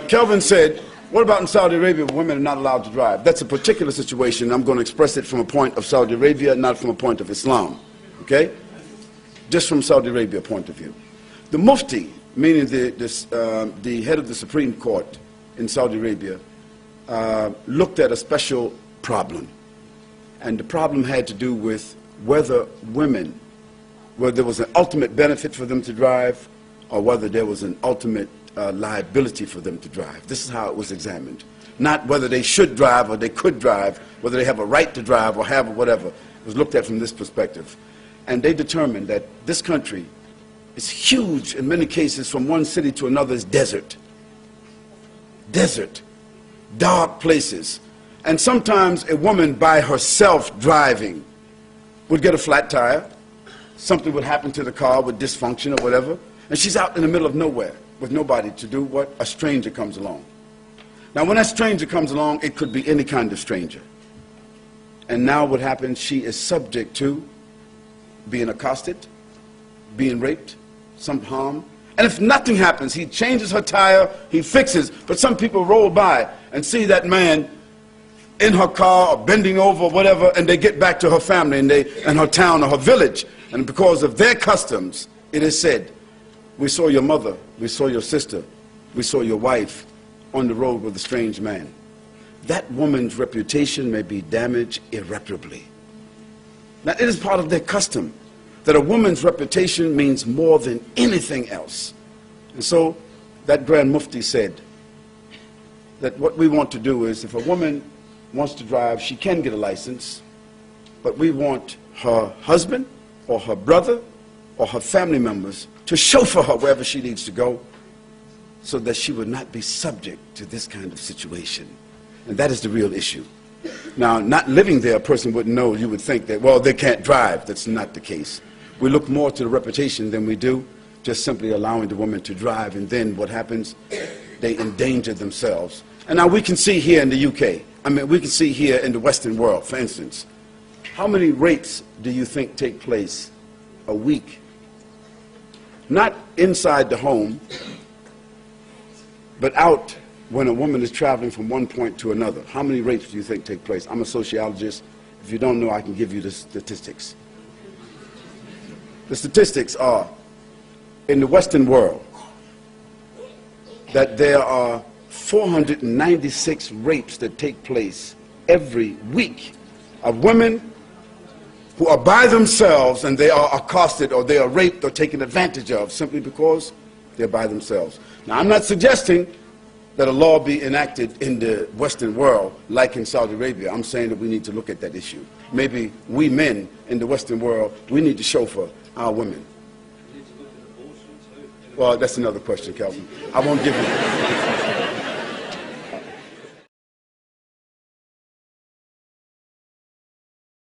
Kelvin said, what about in Saudi Arabia where women are not allowed to drive? That's a particular situation. I'm going to express it from a point of Saudi Arabia, not from a point of Islam. Okay? Just from Saudi Arabia point of view. The Mufti, meaning the head of the Supreme Court in Saudi Arabia, looked at a special problem. And the problem had to do with whether women, whether there was an ultimate benefit for them to drive or whether there was an ultimate liability for them to drive. This is how it was examined. Not whether they should drive or they could drive, whether they have a right to drive or have whatever. It was looked at from this perspective. And they determined that this country is huge in many cases. From one city to another is desert. Desert. Dark places. And sometimes a woman by herself driving would get a flat tire. Something would happen to the car with dysfunction or whatever. And she's out in the middle of nowhere with nobody to do what? A stranger comes along. Now when that stranger comes along, it could be any kind of stranger. And now what happens, she is subject to being accosted, being raped, some harm. And if nothing happens, he changes her tire, he fixes. But some people roll by and see that man in her car or bending over or whatever, and they get back to her family and her town or her village. And because of their customs, it is said, we saw your mother, we saw your sister, we saw your wife on the road with a strange man. That woman's reputation may be damaged irreparably. Now, it is part of their custom that a woman's reputation means more than anything else. And so that Grand Mufti said that what we want to do is, if a woman wants to drive, she can get a license, but we want her husband or her brother or her family members to chauffeur her wherever she needs to go so that she would not be subject to this kind of situation. And that is the real issue. Now, not living there, a person wouldn't know. You would think that, well, they can't drive. That's not the case. We look more to the reputation than we do just simply allowing the woman to drive, and then what happens? They endanger themselves. And now we can see here in the UK, I mean, we can see here in the Western world, for instance, how many rapes do you think take place a week? Not inside the home, but out when a woman is traveling from one point to another. How many rapes do you think take place? I'm a sociologist. If you don't know, I can give you the statistics. The statistics are, in the Western world, that there are 496 rapes that take place every week of women who are by themselves and they are accosted or they are raped or taken advantage of simply because they're by themselves. Now, I'm not suggesting that a law be enacted in the Western world like in Saudi Arabia. I'm saying that we need to look at that issue. Maybe we men in the Western world, we need to chauffeur our women. Well, that's another question, Calvin. I won't give you